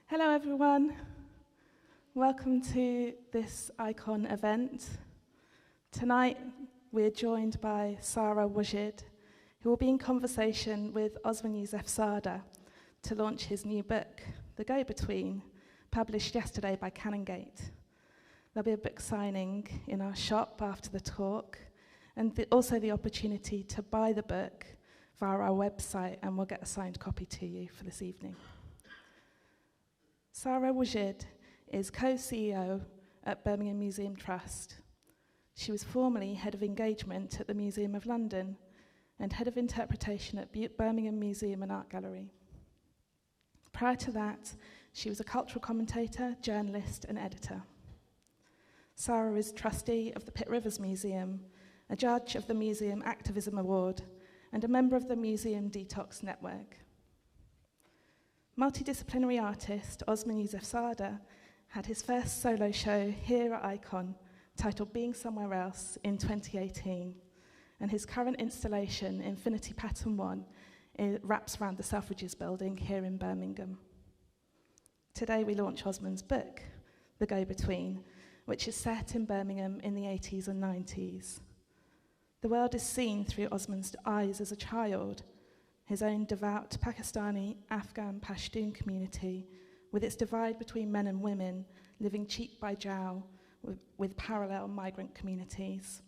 Hello everyone, welcome to this Ikon event. Tonight we're joined by Sara Wajid, who will be in conversation with Osman Yousefzada to launch his new book, The Go-Between, published yesterday by Canongate. There'll be a book signing in our shop after the talk, and also the opportunity to buy the book via our website, and we'll get a signed copy to you for this evening. Sara Wajid is co-CEO at Birmingham Museums Trust. She was formerly head of engagement at the Museum of London and head of interpretation at Birmingham Museum and Art Gallery. Prior to that, she was a cultural commentator, journalist, and editor. Sara is trustee of the Pitt Rivers Museum, a judge of the Museum Activism Award, and a member of the Museum Detox Network. Multidisciplinary artist Osman Yousefzada had his first solo show here at Ikon, titled Being Somewhere Else, in 2018, and his current installation, Infinity Pattern 1, wraps around the Selfridges building here in Birmingham. Today we launch Osman's book, The Go-Between, which is set in Birmingham in the 80s and 90s. The world is seen through Osman's eyes as a child, his own devout Pakistani Afghan Pashtun community, with its divide between men and women, living cheek-by-jowl with parallel migrant communities.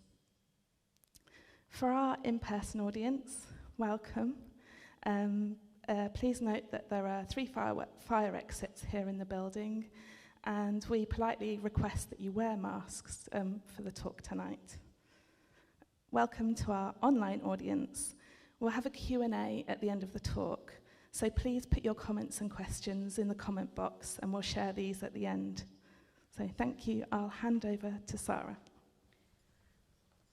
For our in-person audience, welcome. Please note that there are 3 fire exits here in the building, and we politely request that you wear masks for the talk tonight. Welcome to our online audience. We'll have a Q&A at the end of the talk, so please put your comments and questions in the comment box, and we'll share these at the end. So thank you. I'll hand over to Sara.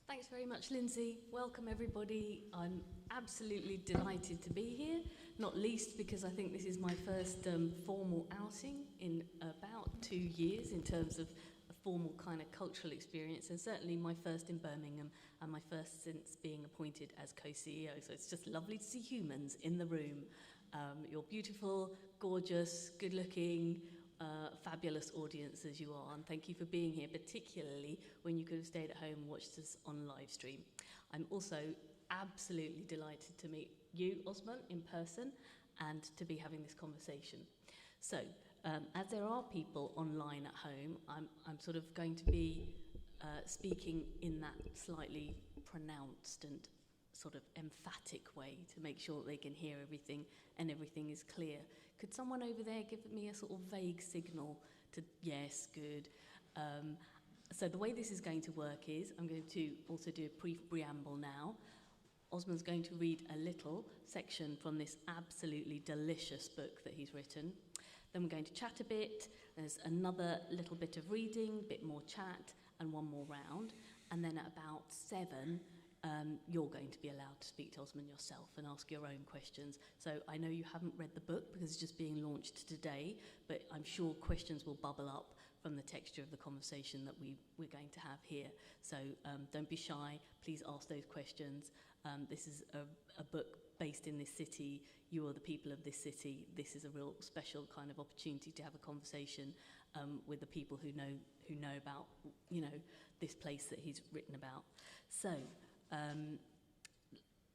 Thanks very much, Lindsay. Welcome, everybody. I'm absolutely delighted to be here, not least because I think this is my first formal outing in about 2 years in terms of a formal kind of cultural experience, and certainly my first in Birmingham and my first since being appointed as co-CEO. So it's just lovely to see humans in the room. You're beautiful, gorgeous, good-looking, fabulous audience as you are, and thank you for being here, particularly when you could have stayed at home and watched us on live stream. I'm also absolutely delighted to meet you, Osman, in person, and to be having this conversation. So, as there are people online at home, I'm sort of going to be speaking in that slightly pronounced and sort of emphatic way to make sure that they can hear everything and everything is clear. Could someone over there give me a sort of vague signal to, yes, good. So the way this is going to work is I'm going to also do a brief preamble now. Osman's going to read a little section from this absolutely delicious book that he's written. Then we're going to chat a bit. There's another little bit of reading, a bit more chat, and one more round. And then at about 7, you're going to be allowed to speak to Osman yourself and ask your own questions. So I know you haven't read the book because it's just being launched today, but I'm sure questions will bubble up from the texture of the conversation that we're going to have here. So don't be shy, please ask those questions. This is a book based in this city. You are the people of this city. This is a real special kind of opportunity to have a conversation with the people who know about, you know, this place that he's written about. So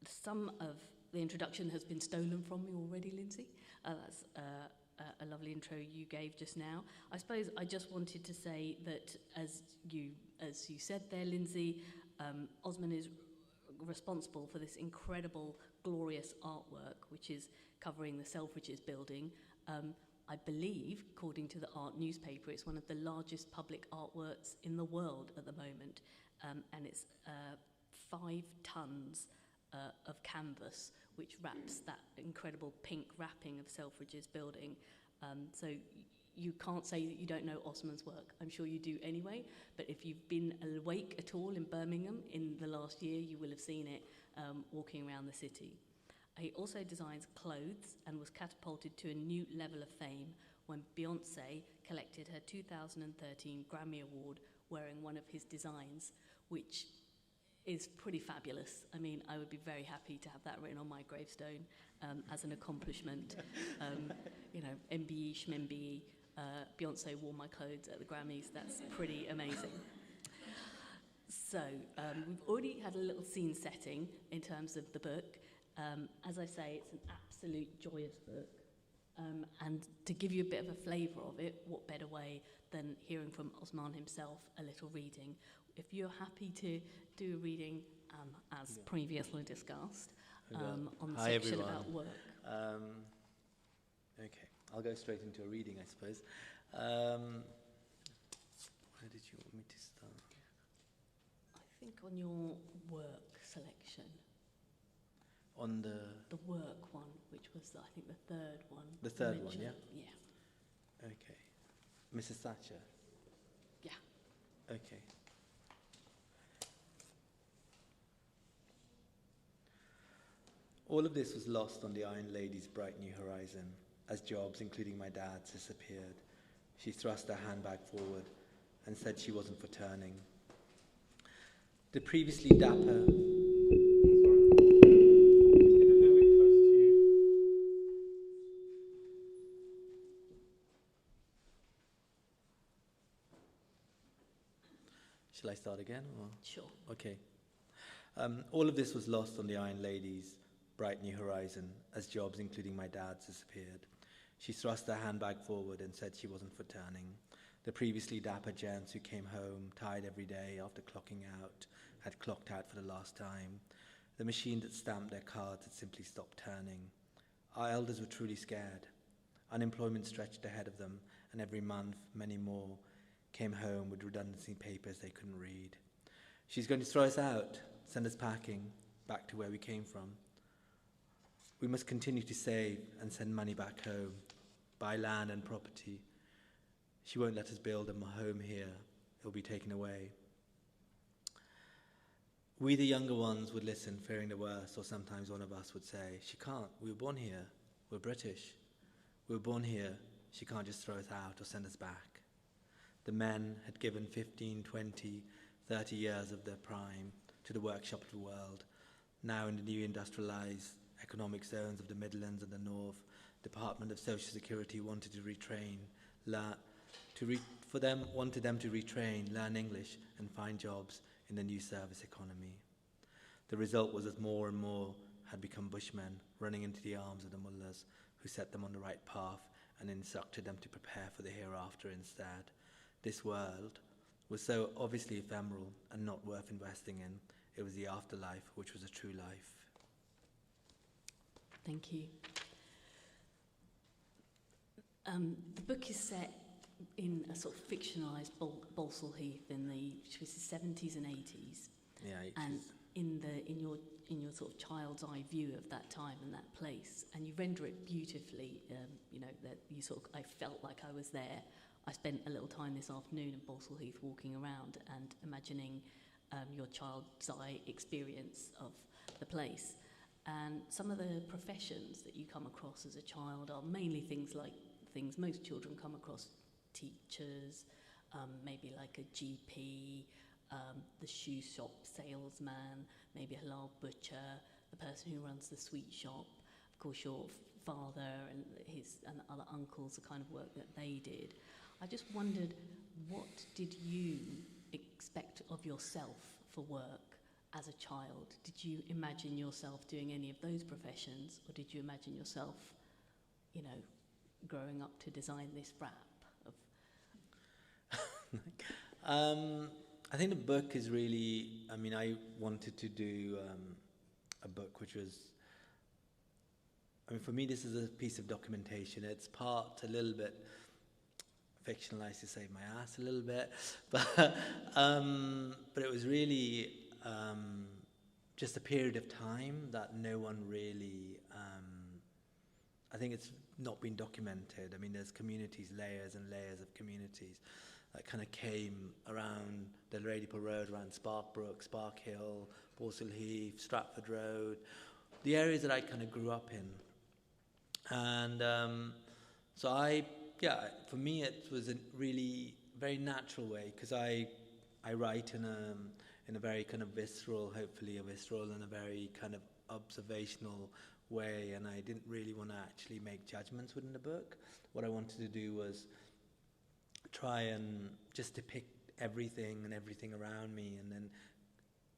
some of the introduction has been stolen from me already, Lindsay. That's a lovely intro you gave just now. I suppose I just wanted to say that as you said there, Lindsay, Osman is responsible for this incredible, glorious artwork, which is covering the Selfridges building. I believe, according to the art newspaper, it's one of the largest public artworks in the world at the moment, and it's 5 tons of canvas, which wraps that incredible pink wrapping of Selfridges building. So you can't say that you don't know Osman's work. I'm sure you do anyway, but if you've been awake at all in Birmingham in the last year, you will have seen it walking around the city. He also designs clothes and was catapulted to a new level of fame when Beyoncé collected her 2013 Grammy Award wearing one of his designs, which is pretty fabulous. I mean, I would be very happy to have that written on my gravestone as an accomplishment. MBE, MBE, Beyonce wore my clothes at the Grammys. That's pretty amazing. So we've already had a little scene setting in terms of the book. As I say, it's an absolute joyous book. And to give you a bit of a flavour of it, what better way than hearing from Osman himself, a little reading. If you're happy to do a reading, as previously discussed, on the Hi section everyone. about work. Okay, I'll go straight into a reading, I suppose. Where did you want me to start? I think on your work selection. On the work one, which was, I think, the third one. The third one, yeah? Yeah. Okay. Mrs. Thatcher? Yeah. Okay. All of this was lost on the Iron Lady's bright new horizon, as jobs, including my dad's, disappeared. She thrust her handbag forward and said she wasn't for turning. The previously dapper... Shall I start again? Or? Sure. Okay. All of this was lost on the Iron Lady's bright new horizon, as jobs, including my dad's, disappeared. She thrust her handbag forward and said she wasn't for turning. The previously dapper gents who came home, tired every day after clocking out, had clocked out for the last time. The machine that stamped their cards had simply stopped turning. Our elders were truly scared. Unemployment stretched ahead of them, and every month, many more came home with redundancy papers they couldn't read. She's going to throw us out, send us packing, back to where we came from. We must continue to save and send money back home, buy land and property. She won't let us build a home here. It will be taken away. We, the younger ones, would listen, fearing the worst, or sometimes one of us would say, she can't, we were born here, we're British. We were born here, she can't just throw us out or send us back. The men had given 15, 20, 30 years of their prime to the workshop of the world. Now in the new industrialised economic zones of the Midlands and the North, the Department of Social Security wanted to retrain, wanted them to retrain, learn English and find jobs in the new service economy. The result was that more and more had become bushmen, running into the arms of the mullahs, who set them on the right path and instructed them to prepare for the hereafter instead. This world was so obviously ephemeral and not worth investing in. It was the afterlife, which was a true life. Thank you. The book is set in a sort of fictionalised Balsall Heath in the 70s and 80s. Yeah, and in your sort of child's eye view of that time and that place, and you render it beautifully. That you sort of, I felt like I was there. I spent a little time this afternoon in Balsall Heath walking around and imagining your child's eye experience of the place. And some of the professions that you come across as a child are mainly things most children come across: teachers, maybe like a GP, the shoe shop salesman, maybe a halal butcher, the person who runs the sweet shop. Of course, your father and other uncles, the kind of work that they did. I just wondered, what did you expect of yourself for work as a child? Did you imagine yourself doing any of those professions, or did you imagine yourself, growing up to design this wrap of... I think the book is really, I wanted to do a book which was, for me this is a piece of documentation. It's part a little bit fictionalized, to save my ass a little bit, but it was really just a period of time that no one really, I think it's not been documented. There's communities, layers and layers of communities that kind of came around the Ladypool Road, around Sparkbrook, Spark Hill, Balsall Heath, Stratford Road, the areas that I kind of grew up in. And for me it was a really very natural way, because I write in in a very kind of visceral, hopefully a visceral and a very kind of observational way, and I didn't really want to actually make judgments within the book. What I wanted to do was try and just depict everything and everything around me, and then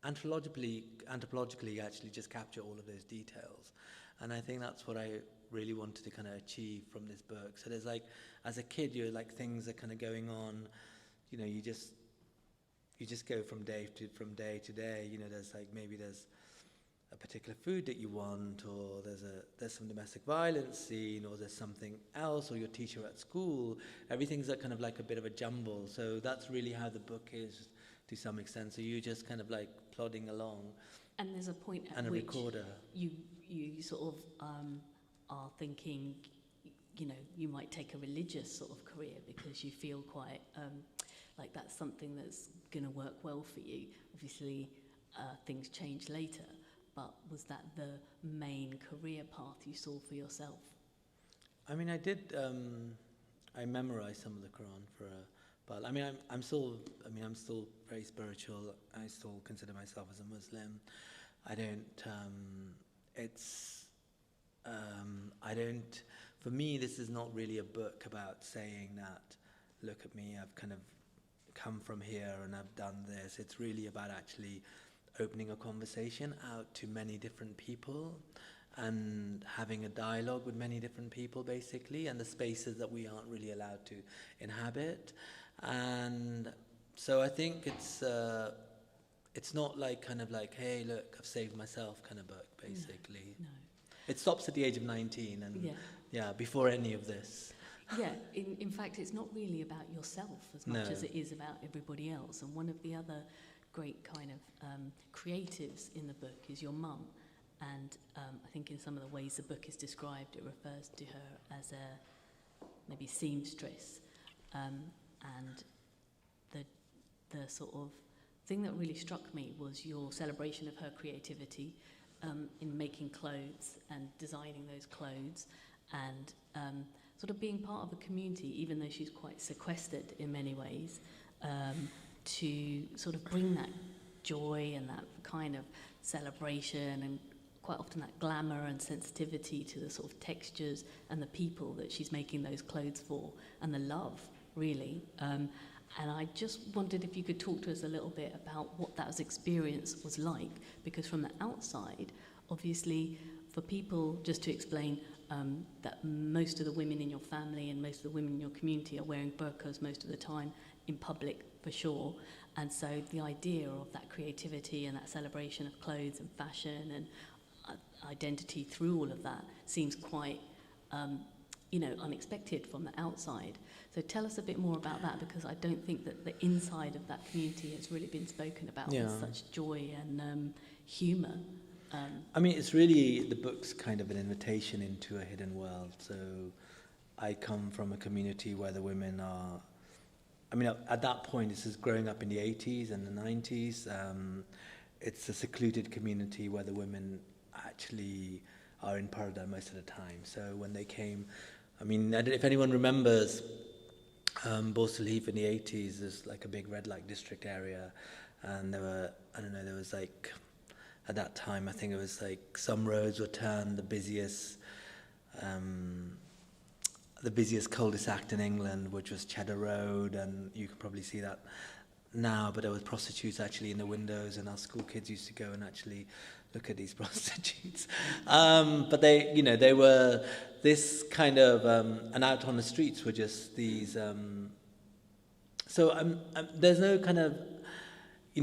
anthropologically actually just capture all of those details. And I think that's what I really wanted to kind of achieve from this book. So there's like, as a kid, you're like, things are kind of going on, you know, you just go from day to day, you know, there's like, maybe there's a particular food that you want, or there's some domestic violence scene, or there's something else, or your teacher at school. Everything's a kind of like a bit of a jumble. So that's really how the book is to some extent. So you're just kind of like plodding along. And there's a point at which you sort of are thinking, you know, you might take a religious sort of career because you feel quite like that's something that's going to work well for you. Obviously, things change later, but was that the main career path you saw for yourself? I mean, I did. I memorized some of the Quran for a. But I mean, I'm still very spiritual. I still consider myself as a Muslim. I don't. For me, this is not really a book about saying that, look at me, I've kind of come from here and I've done this. It's really about actually opening a conversation out to many different people and having a dialogue with many different people, basically, and the spaces that we aren't really allowed to inhabit. And so I think it's not like kind of like, hey, look, I've saved myself kind of book, basically. No. It stops at the age of 19 and before any of this. Yeah, in fact, it's not really about yourself as much as it is about everybody else. And one of the other great kind of creatives in the book is your mum. And I think in some of the ways the book is described, it refers to her as a maybe seamstress. And the sort of thing that really struck me was your celebration of her creativity in making clothes and designing those clothes, and sort of being part of a community, even though she's quite sequestered in many ways, to sort of bring that joy and that kind of celebration and quite often that glamour and sensitivity to the sort of textures and the people that she's making those clothes for, and the love, really. And I just wondered if you could talk to us a little bit about what that experience was like, because from the outside, obviously, for people, just to explain, that most of the women in your family and most of the women in your community are wearing burqas most of the time in public, for sure. And so the idea of that creativity and that celebration of clothes and fashion and identity through all of that seems quite, unexpected from the outside. So tell us a bit more about that, because I don't think that the inside of that community has really been spoken about with such joy and humour. I mean, it's really, the book's kind of an invitation into a hidden world. So I come from a community where the women are, I mean, at that point, this is growing up in the 80s and the 90s. It's a secluded community where the women actually are in Parda most of the time. So when they came, I mean, if anyone remembers Borstal Heath in the 80s, there's like a big red light district area, and there were, there was like, at that time, I think it was like some roads were turned the busiest cul-de-sac in England, which was Cheddar Road, and you can probably see that now, but there was prostitutes actually in the windows, and our school kids used to go and actually look at these prostitutes. But they were this kind of, and out on the streets were just these, there's no kind of,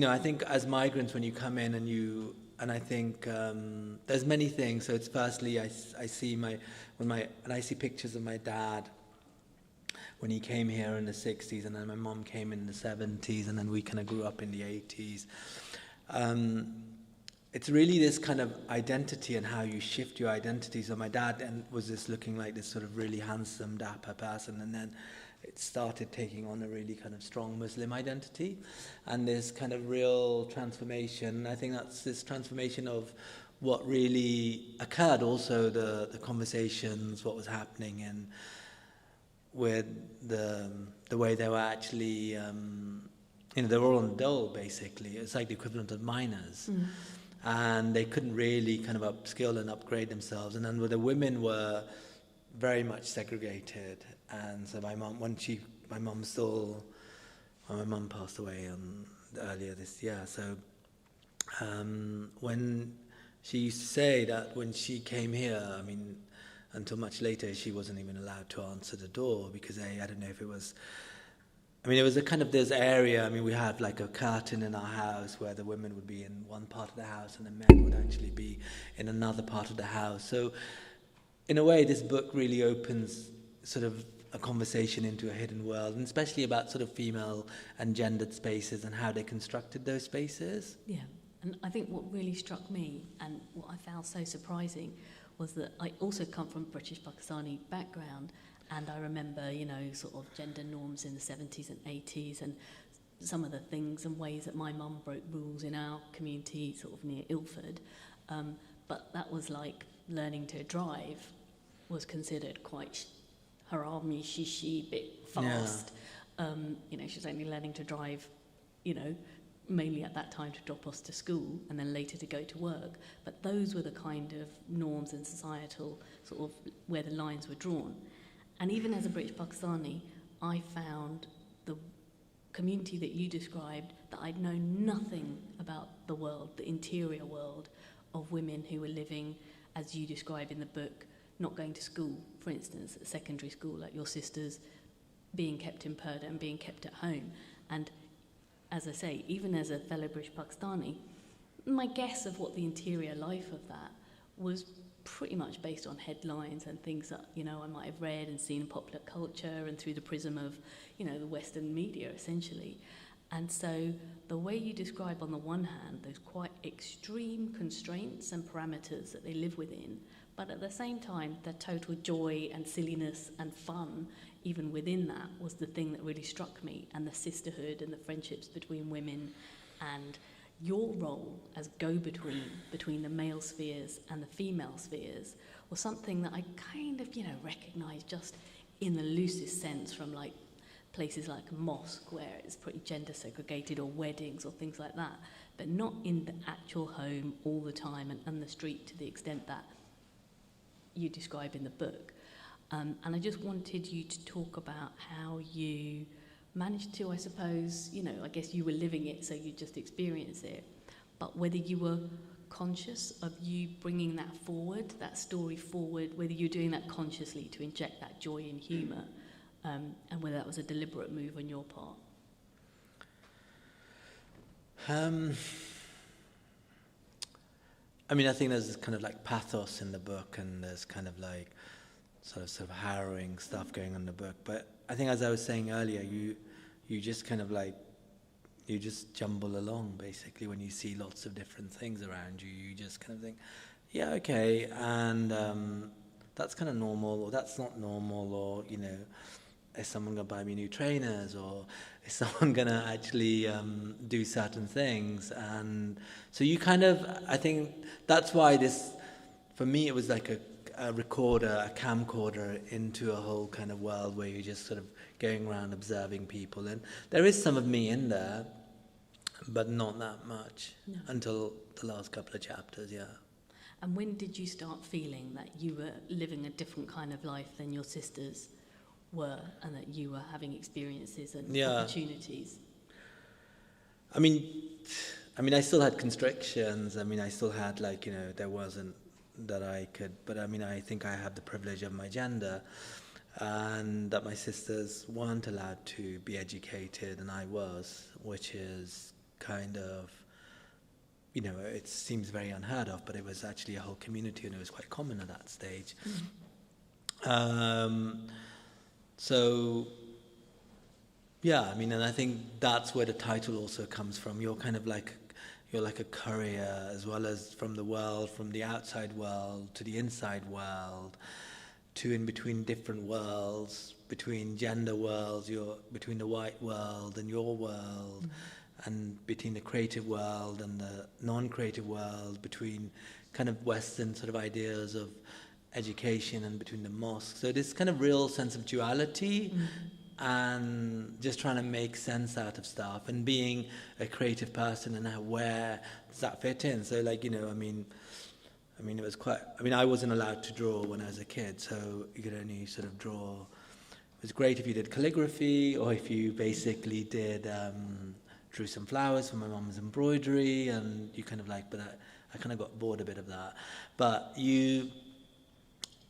I think as migrants when you come in and I think there's many things. So it's firstly, I see pictures of my dad when he came here in the 60s, and then my mom came in the 70s, and then we kind of grew up in the 80s. It's really this kind of identity and how you shift your identity. So my dad was this looking like this sort of really handsome, dapper person, and then it started taking on a really kind of strong Muslim identity, and this kind of real transformation. I think that's this transformation of what really occurred, also the conversations, what was happening, and with the way they were actually they were all on dole, basically. It's like the equivalent of miners. And they couldn't really kind of upskill and upgrade themselves. And then the women were very much segregated. And so my mum passed away earlier this year. So when she used to say that when she came here, I mean, until much later, she wasn't even allowed to answer the door because I don't know if it was, I mean, it was a kind of this area, I mean, we had like a curtain in our house where the women would be in one part of the house and the men would actually be in another part of the house. So in a way, this book really opens sort of a conversation into a hidden world, and especially about sort of female and gendered spaces and how they constructed those spaces. Yeah, and I think what really struck me and what I found so surprising was that I also come from a British Pakistani background, and I remember, sort of gender norms in the 70s and 80s and some of the things and ways that my mum broke rules in our community, sort of near Ilford. But that was like learning to drive was considered quite harami, shishi, bit fast. Yeah. She was only learning to drive, mainly at that time to drop us to school and then later to go to work. But those were the kind of norms and societal sort of where the lines were drawn. And even as a British Pakistani, I found the community that you described that I'd known nothing about the world, the interior world of women who were living, as you describe in the book, not going to school, for instance, at secondary school, like your sisters, being kept in Purdah and being kept at home. And as I say, even as a fellow British Pakistani, my guess of what the interior life of that was pretty much based on headlines and things that, I might have read and seen in popular culture and through the prism of, the Western media, essentially. And so the way you describe, on the one hand, those quite extreme constraints and parameters that they live within, but at the same time, the total joy and silliness and fun, even within that, was the thing that really struck me, and the sisterhood and the friendships between women, and your role as go-between between the male spheres and the female spheres was something that I kind of, recognised just in the loosest sense from like places like a mosque where it's pretty gender segregated, or weddings or things like that, but not in the actual home all the time and the street to the extent that you describe in the book. And I just wanted you to talk about how you managed to, I suppose, I guess you were living it, so you just experienced it, but whether you were conscious of you bringing that forward, that story forward, whether you're doing that consciously to inject that joy and humour, and whether that was a deliberate move on your part. I mean, I think there's this kind of like pathos in the book, and there's kind of like sort of harrowing stuff going on in the book. But I think, as I was saying earlier, you just kind of like, you just jumble along, basically, when you see lots of different things around you. You just kind of think, yeah, okay, and that's kind of normal, or that's not normal, or, is someone going to buy me new trainers, or is someone going to actually do certain things? And so you kind of, I think that's why this, for me, it was like a recorder, a camcorder into a whole kind of world where you're just sort of going around observing people. And there is some of me in there, but not that much. No. Until the last couple of chapters, yeah. And when did you start feeling that you were living a different kind of life than your sisters were, and that you were having experiences and opportunities? I mean, I still had constrictions. I still had, like, there wasn't that I could, but I think I had the privilege of my gender, and that my sisters weren't allowed to be educated, and I was, which is kind of, it seems very unheard of, but it was actually a whole community, and it was quite common at that stage. So, yeah, and I think that's where the title also comes from. You're kind of like, you're like a courier, as well as from the world, from the outside world to the inside world, to in between different worlds, between gender worlds, you're between the white world and your world, and between the creative world and the non-creative world, between kind of Western sort of ideas of education and between the mosques. So this kind of real sense of duality, and just trying to make sense out of stuff, and being a creative person, and where does that fit in? So like, it was quite, I wasn't allowed to draw when I was a kid, so you could only sort of draw. It was great if you did calligraphy, or if you basically did, drew some flowers for my mum's embroidery, and you kind of like, but I kind of got bored a bit of that. But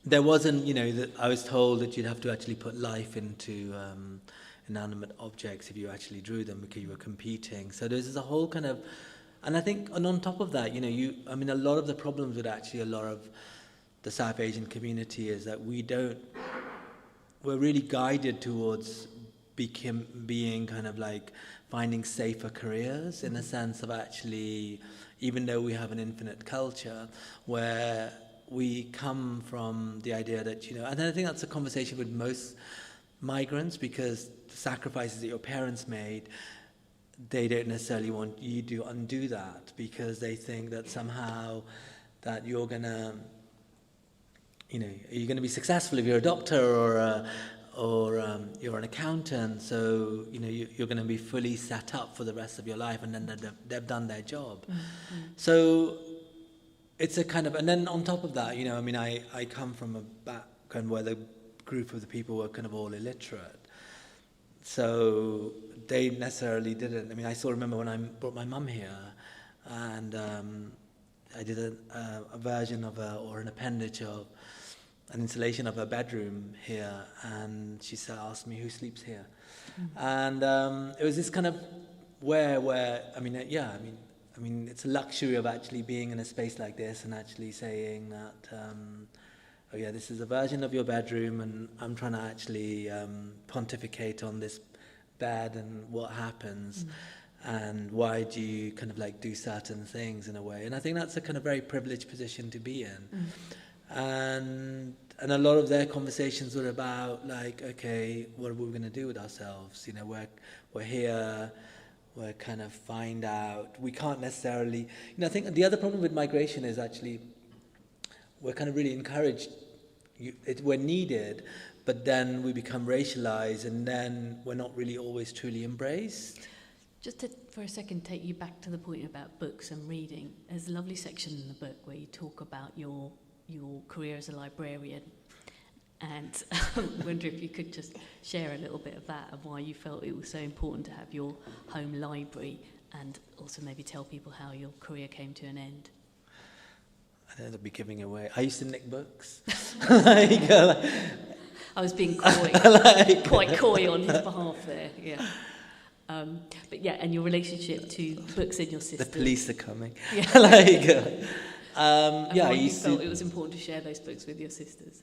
there wasn't, that I was told that you'd have to actually put life into inanimate objects if you actually drew them, because you were competing. So there's a whole kind of, and I think, and on top of that, a lot of the problems with actually a lot of the South Asian community is that we're really guided towards being kind of like finding safer careers, in the sense of actually, even though we have an infinite culture, where we come from the idea that, and I think that's a conversation with most migrants, because the sacrifices that your parents made, they don't necessarily want you to undo that, because they think that somehow that you're going to, you're going to be successful if you're a doctor or you're an accountant, so you're going to be fully set up for the rest of your life, and then they've done their job. Mm-hmm. So it's a kind of, and then on top of that, I come from a background where the group of the people were kind of all illiterate, so they necessarily didn't. I still remember when I brought my mum here, and I did a version of or an appendage of an installation of her bedroom here, and she asked me, who sleeps here? Mm-hmm. And it was this kind of where it's a luxury of actually being in a space like this, and actually saying that, this is a version of your bedroom, and I'm trying to actually pontificate on this bed and what happens, and why do you kind of like do certain things in a way. And I think that's a kind of very privileged position to be in. And a lot of their conversations were about like, okay, what are we going to do with ourselves? We're here, we're kind of find out. We can't necessarily, I think the other problem with migration is actually we're kind of really encouraged. We're needed, but then we become racialized, and then we're not really always truly embraced. Just to, for a second, take you back to the point about books and reading. There's a lovely section in the book where you talk about your career as a librarian, and I wonder if you could just share a little bit of that, and why you felt it was so important to have your home library, and also maybe tell people how your career came to an end. I don't know, I'd be giving away. I used to nick books. I was being coy, quite coy on his behalf there, yeah. But yeah, and your relationship to books and your sister. The police are coming. Yeah. I used felt it was important to share those books with your sisters.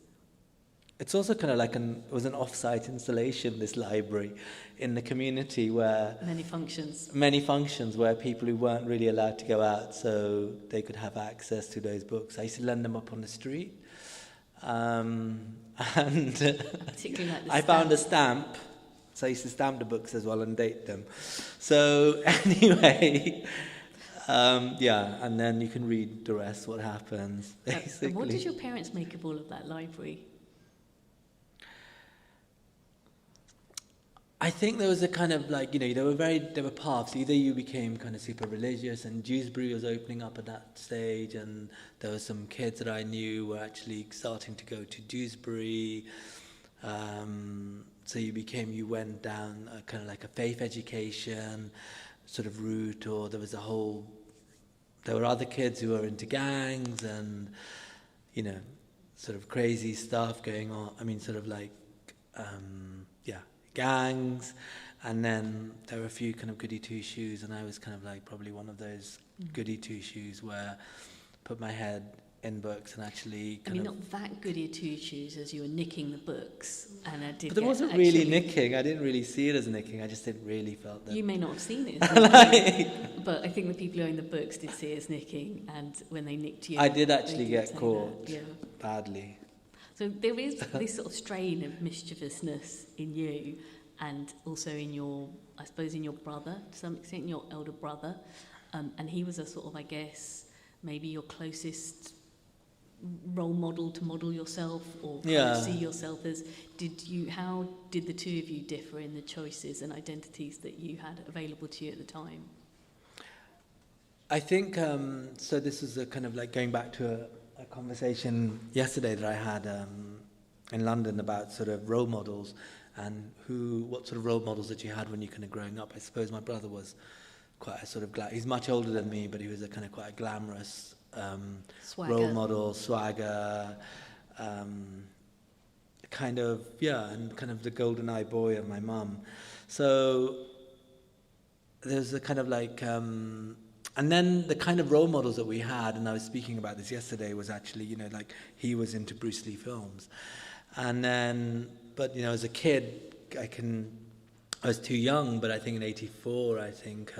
It's also kind of like it was an off-site installation, this library, in the community where... Many functions where people who weren't really allowed to go out, so they could have access to those books. I used to lend them up on the street. And particularly like I found a stamp, so I used to stamp the books as well and date them. So anyway... and then you can read the rest, what happens, basically. And what did your parents make of all of that library? I think there was a kind of like, there were paths. Either you became kind of super religious, and Dewsbury was opening up at that stage, and there were some kids that I knew were actually starting to go to Dewsbury. So you went down a kind of like a faith education sort of route, or there were other kids who were into gangs and, sort of crazy stuff going on. Gangs. And then there were a few kind of goody two-shoes, and I was kind of like probably one of those goody two-shoes where I put my head in books and actually not that goody two-shoes as you were nicking the books. But it wasn't really nicking. I didn't really see it as nicking. I just didn't really felt that. You may not have seen it as nicking, but I think the people who own the books did see it as nicking, and when they nicked you... I did actually get caught badly. So there is this sort of strain of mischievousness in you, and also in your brother, to some extent, your elder brother. And he was a sort of, I guess, maybe your closest role model to model yourself, or kind Yeah. of see yourself as? How did the two of you differ in the choices and identities that you had available to you at the time? I think, so this is a kind of like going back to a conversation yesterday that I had in London about sort of role models and what sort of role models that you had when you kind of growing up. I suppose my brother was quite a sort of, he's much older than me, but he was a kind of quite a glamorous role model, swagger, kind of, and kind of the golden eye boy of my mum. So there's a kind of like, and then the kind of role models that we had, and I was speaking about this yesterday, was actually, you know, like he was into Bruce Lee films. And then, but, you know, as a kid, I was too young, but I think in '84, I think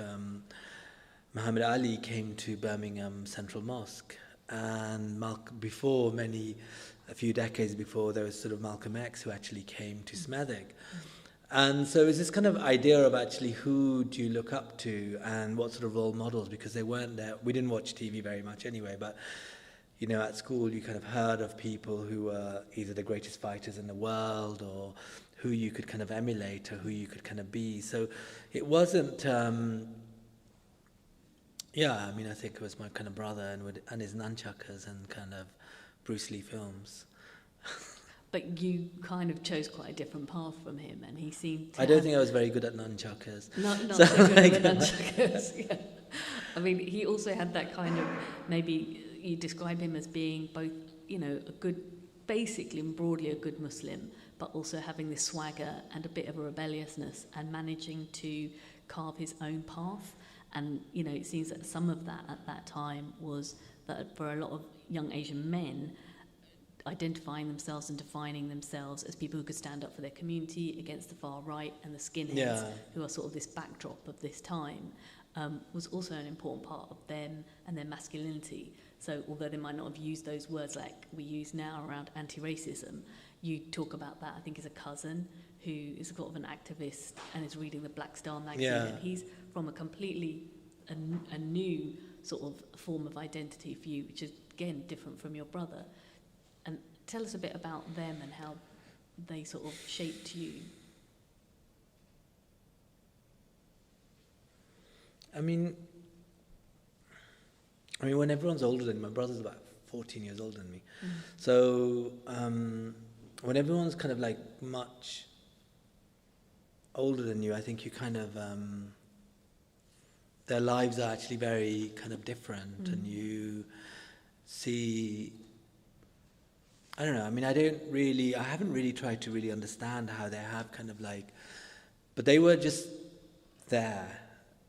Muhammad Ali came to Birmingham Central Mosque. And a few decades before, there was sort of Malcolm X who actually came to Smethwick. And so it was this kind of idea of actually who do you look up to and what sort of role models, because they weren't there. We didn't watch TV very much anyway, but, you know, at school you kind of heard of people who were either the greatest fighters in the world or who you could kind of emulate or who you could kind of be. So it wasn't, I think it was my kind of brother and his nunchuckers and kind of Bruce Lee films. But you kind of chose quite a different path from him, and he seemed to I don't think I was very good at nunchuckers. Not so good with nunchuckers, yeah. I mean, he also had that kind of, maybe you describe him as being both, you know, basically and broadly a good Muslim, but also having this swagger and a bit of a rebelliousness and managing to carve his own path. And, you know, it seems that some of that at that time was that for a lot of young Asian men, identifying themselves and defining themselves as people who could stand up for their community against the far right and the skinheads, who are sort of this backdrop of this time, was also an important part of them and their masculinity. So although they might not have used those words like we use now around anti-racism, you talk about that, I think, as a cousin who is sort of an activist and is reading the Black Star magazine, and he's from a completely a new sort of form of identity for you, which is, again, different from your brother. And tell us a bit about them and how they sort of shaped you. I mean, when everyone's older than me, my brother's about 14 years older than me. So when everyone's kind of like much older than you, I think you kind of, their lives are actually very kind of different, and you see, I don't know, I mean, I haven't really tried to really understand how they have kind of like, but they were just there.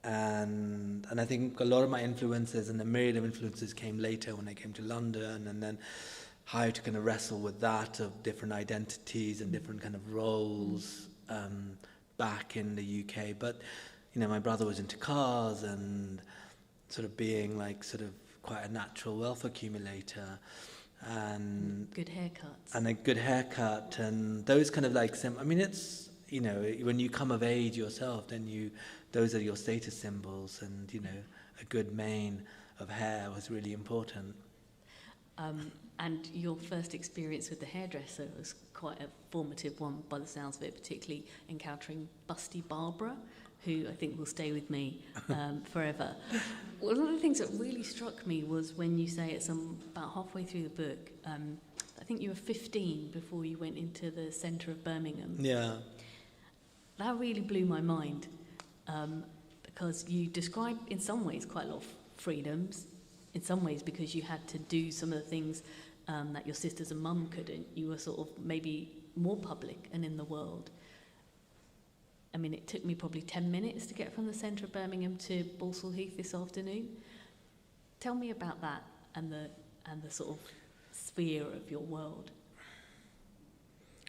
And I think a lot of my influences and the myriad of influences came later when I came to London, and then how to kind of wrestle with that of different identities and different kind of roles back in the UK. But, you know, my brother was into cars and sort of being like sort of quite a natural wealth accumulator. And good haircuts. And a good haircut and those kind of like, I mean, it's, you know, when you come of age yourself, then those are your status symbols, and, you know, a good mane of hair was really important. And your first experience with the hairdresser was quite a formative one by the sounds of it, particularly encountering Busty Barbara, who I think will stay with me forever. One of the things that really struck me was when you say it's about halfway through the book, I think you were 15 before you went into the centre of Birmingham. Yeah. That really blew my mind, because you describe in some ways quite a lot of freedoms, in some ways because you had to do some of the things that your sisters and mum couldn't. You were sort of maybe more public and in the world. I mean, it took me probably 10 minutes to get from the centre of Birmingham to Balsall Heath this afternoon. Tell me about that and the sort of sphere of your world.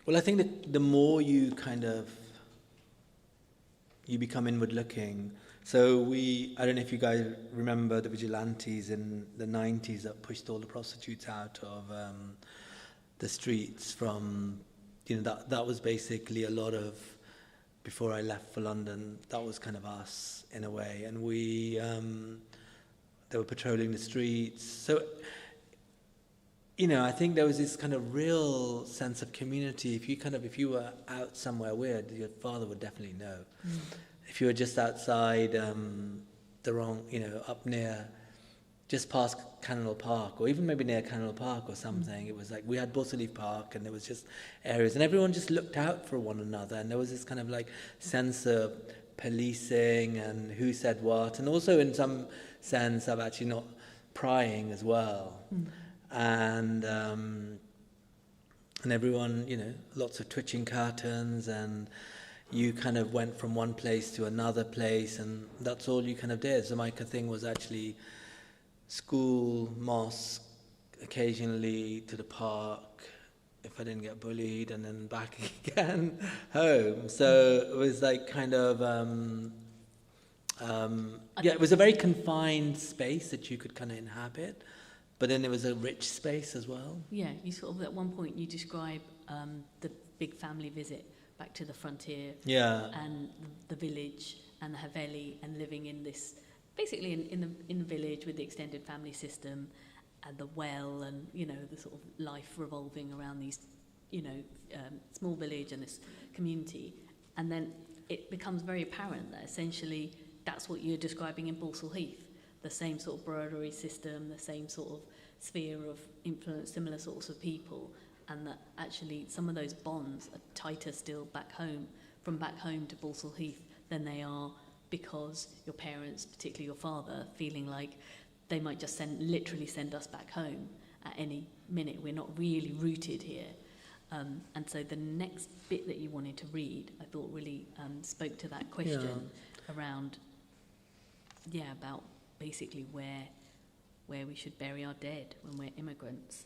Well, I think that the more you become inward looking. So I don't know if you guys remember the vigilantes in the 90s that pushed all the prostitutes out of the streets from, you know, that was basically a lot of, before I left for London, that was kind of us in a way. And they were patrolling the streets. So, I think there was this kind of real sense of community. If you were out somewhere weird, your father would definitely know. If you were just outside up near, just past Canal Park, or even maybe near Canal Park or something, it was like we had Busseley Park, and there was just areas, and everyone just looked out for one another, and there was this kind of like sense of policing and who said what, and also in some sense of actually not prying as well. And everyone, lots of twitching curtains, and you kind of went from one place to another place, and that's all you kind of did. So my thing was actually school, mosque, occasionally to the park, if I didn't get bullied, and then back again home. So it was like kind of, it was a very confined space that you could kind of inhabit. But then there was a rich space as well. Yeah, you sort of, at one point, you describe the big family visit back to the frontier. Yeah. And the village and the Haveli, and living in this, basically in the village with the extended family system and the well, and, the sort of life revolving around these, small village and this community. And then it becomes very apparent that essentially that's what you're describing in Balsall Heath. The same sort of brotherly system, the same sort of sphere of influence, similar sorts of people, and that actually some of those bonds are tighter still from back home to Balsall Heath than they are, because your parents, particularly your father, feeling like they might just literally send us back home at any minute. We're not really rooted here. And so the next bit that you wanted to read, I thought really spoke to that question around, about basically where we should bury our dead when we're immigrants.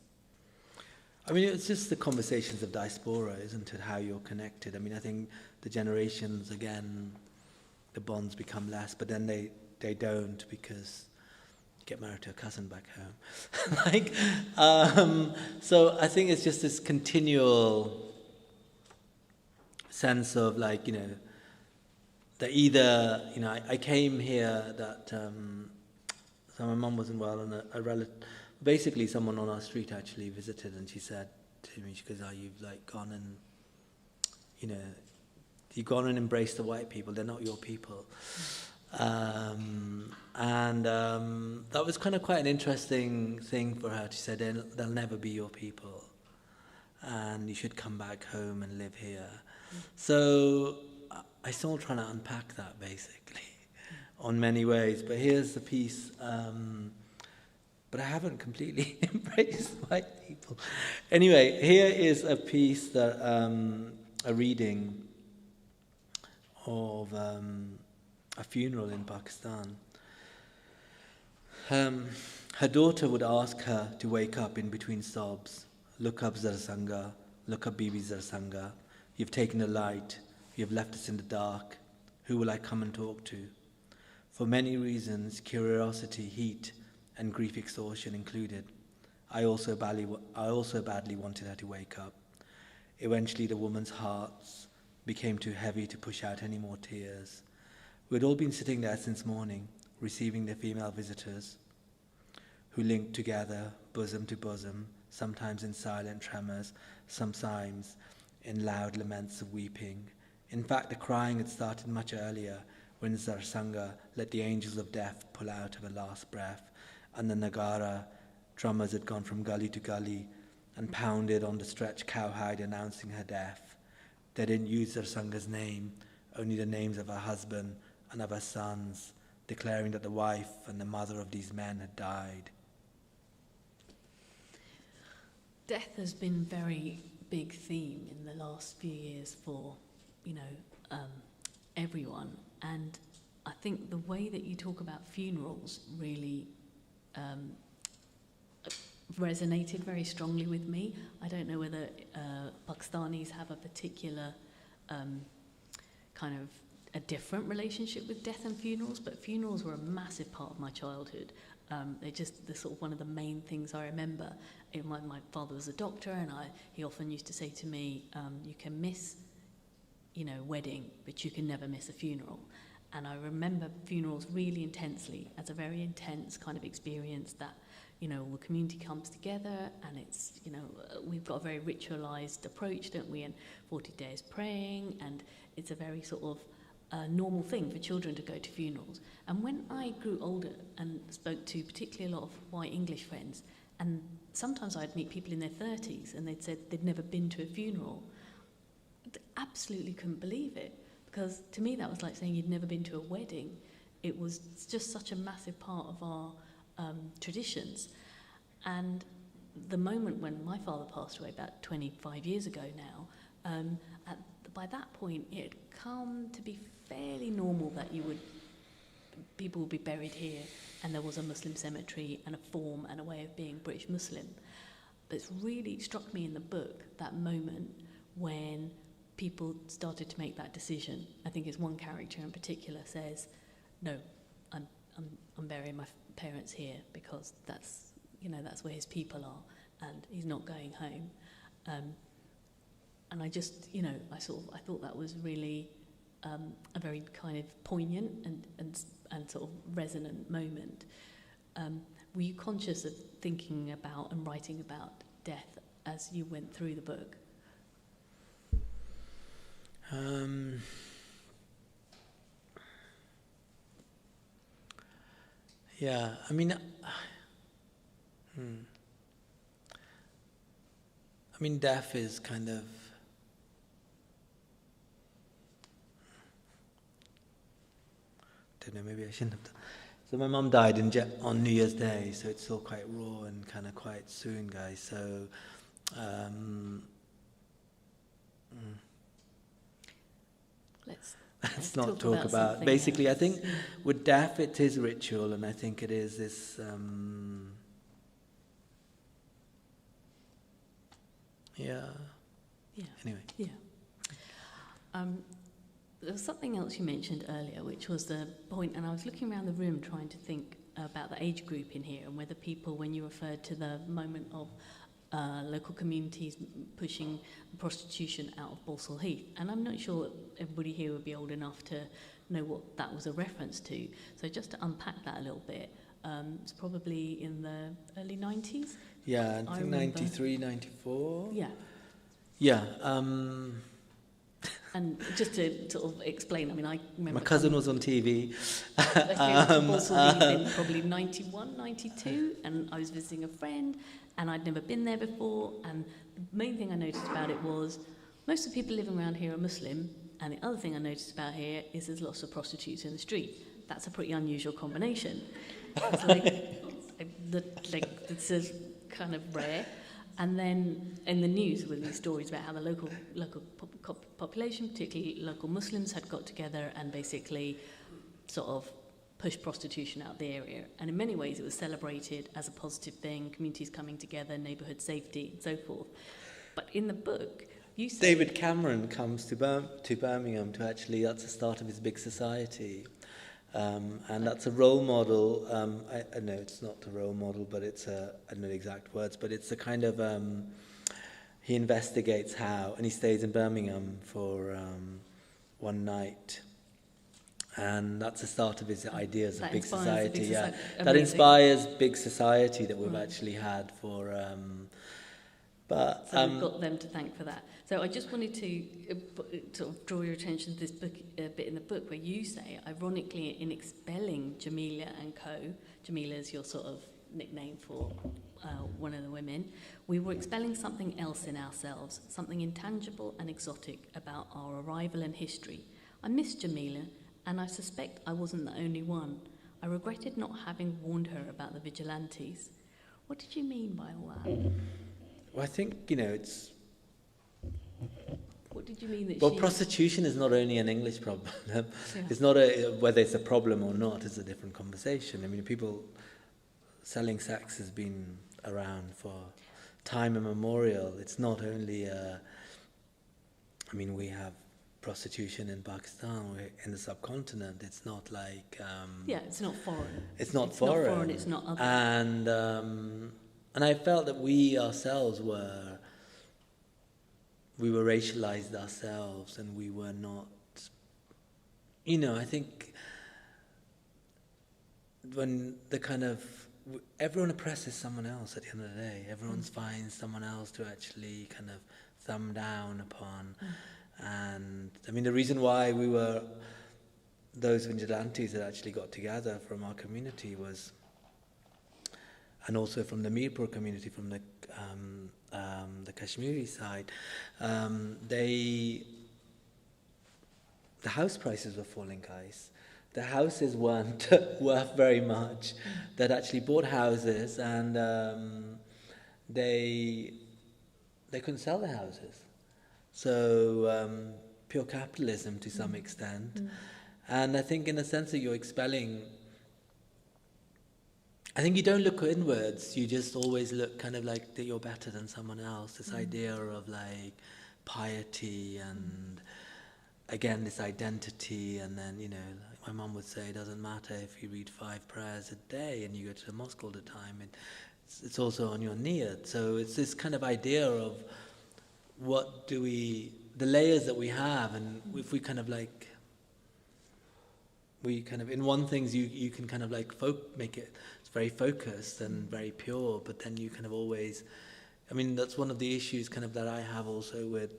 I mean, it's just the conversations of diaspora, isn't it, how you're connected? I mean, I think the generations, again, the bonds become less, but then they don't, because you get married to a cousin back home. So I think it's just this continual sense of that either, I came here that... So my mum wasn't well, and a relative, basically someone on our street actually visited, and she said to me, she goes, you've gone and, you've gone and embraced the white people, they're not your people. That was kind of quite an interesting thing for her. She said, they'll never be your people, and you should come back home and live here. So I'm still trying to unpack that, basically. On many ways, but here's the piece, but I haven't completely embraced white people. Anyway, here is a piece that, a reading of a funeral in Pakistan. Her daughter would ask her to wake up in between sobs. Look up, Zarsanga, look up, Bibi Zarsanga. You've taken the light, you've left us in the dark. Who will I come and talk to? For many reasons, curiosity, heat, and grief exhaustion included, I also badly wanted her to wake up. Eventually, the woman's hearts became too heavy to push out any more tears. We had all been sitting there since morning, receiving the female visitors, who linked together, bosom to bosom, sometimes in silent tremors, sometimes in loud laments of weeping. In fact, the crying had started much earlier, when Zarsanga let the angels of death pull out of her last breath, and the Nagara drummers had gone from gully to gully and pounded on the stretched cowhide announcing her death. They didn't use Zarsanga's name, only the names of her husband and of her sons, declaring that the wife and the mother of these men had died. Death has been a very big theme in the last few years for, everyone. And I think the way that you talk about funerals really resonated very strongly with me. I don't know whether Pakistanis have a particular kind of a different relationship with death and funerals, but funerals were a massive part of my childhood. They're just the sort of one of the main things I remember. My father was a doctor, and he often used to say to me, you can miss wedding, but you can never miss a funeral. And I remember funerals really intensely as a very intense kind of experience that all the community comes together, and it's, we've got a very ritualized approach, don't we? And 40 days praying, and it's a very sort of normal thing for children to go to funerals. And when I grew older and spoke to particularly a lot of white English friends, and sometimes I'd meet people in their 30s and they'd said they'd never been to a funeral, I absolutely couldn't believe it, because to me that was like saying you'd never been to a wedding. It was just such a massive part of our traditions. And the moment when my father passed away about 25 years ago now, by that point it had come to be fairly normal that people would be buried here, and there was a Muslim cemetery and a form and a way of being British Muslim. But it's really struck me in the book, that moment when people started to make that decision. I think it's one character in particular says, no, I'm burying my parents here because that's where his people are, and he's not going home. And I just, I thought that was really a very kind of poignant and sort of resonant moment. Were you conscious of thinking about and writing about death as you went through the book? Yeah, I mean, death is kind of, don't know, maybe I shouldn't have done. So my mum died on New Year's Day, so it's still quite raw and kind of quite soon, guys. So, let's not talk about. Basically, else. I think with death, it is ritual, and I think it is this. Yeah. Anyway. Yeah. There was something else you mentioned earlier, which was the point, and I was looking around the room trying to think about the age group in here, and whether people, when you referred to the moment of local communities pushing prostitution out of Balsall Heath, and I'm not sure everybody here would be old enough to know what that was a reference to. So just to unpack that a little bit, it's probably in the early 90s. Yeah, I think 93, 94. Yeah. Yeah. And just to sort of explain, I mean, I remember... My cousin was on TV. I came to Balsall Heath in probably 91, 92, and I was visiting a friend, and I'd never been there before, and the main thing I noticed about it was most of the people living around here are Muslim, and the other thing I noticed about here is there's lots of prostitutes in the street. That's a pretty unusual combination. It's it's a kind of rare. And then in the news were these stories about how the local population, particularly local Muslims, had got together and basically sort of pushed prostitution out the area. And in many ways it was celebrated as a positive thing, communities coming together, neighbourhood safety, and so forth. But in the book, you say... David Cameron comes to Birmingham to actually, that's the start of his big society. And that's a role model. I know it's not a role model, but it's I don't know the exact words, but it's a kind of, he investigates how, and he stays in Birmingham for one night. And that's the start of his ideas of big society. Yeah, that inspires big society that we've actually had for. So we've got them to thank for that. So I just wanted to sort of draw your attention to this book, bit in the book where you say, ironically, in expelling Jamila and co, Jamila is your sort of nickname for one of the women, we were expelling something else in ourselves, something intangible and exotic about our arrival and history. I miss Jamila, and I suspect I wasn't the only one. I regretted not having warned her about the vigilantes. What did you mean by all that? Well, I think, it's... What did you mean that Well, prostitution is not only an English problem. It's not whether it's a problem or not, it's a different conversation. I mean, people selling sex has been around for time immemorial. It's not only... we have prostitution in Pakistan, in the subcontinent. It's not like... it's not foreign. It's not foreign. It's not other. And I felt that we ourselves were racialized ourselves, and we were not, I think when the kind of everyone oppresses someone else at the end of the day. Everyone finds someone else to actually kind of thumb down upon. And I mean, the reason why we were those vigilantes that actually got together from our community was, and also from the Mirpur community, from the Kashmiri side, the house prices were falling, guys. The houses weren't worth very much. They'd actually bought houses, and they couldn't sell the houses. So pure capitalism to some extent. And I think in the sense that you're expelling, I think you don't look inwards, you just always look kind of like that you're better than someone else. This idea of like piety and again this identity, and then, you know, like my mum would say, it doesn't matter if you read 5 prayers a day and you go to the mosque all the time, it's also on your niyat. So it's this kind of idea of what do we, the layers that we have, and if we kind of like, we kind of, in one things you can kind of like make it, it's very focused and very pure, but then you kind of always, I mean, that's one of the issues kind of that I have also with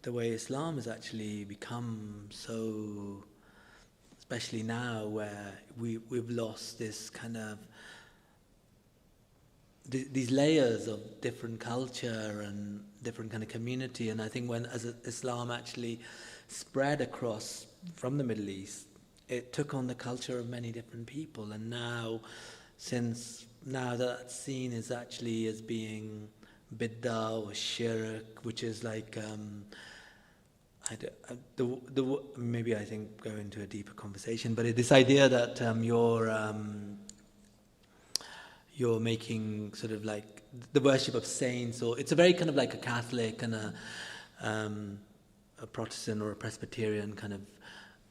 the way Islam has actually become so, especially now where we've lost this kind of, these layers of different culture and different kind of community. And I think when as Islam actually spread across from the Middle East, it took on the culture of many different people. And now, since now that's seen as actually as being bid'ah or shirk, which is like, maybe I think go into a deeper conversation, but this idea that you're making sort of like the worship of saints, or it's a very kind of like a Catholic and a Protestant or a Presbyterian kind of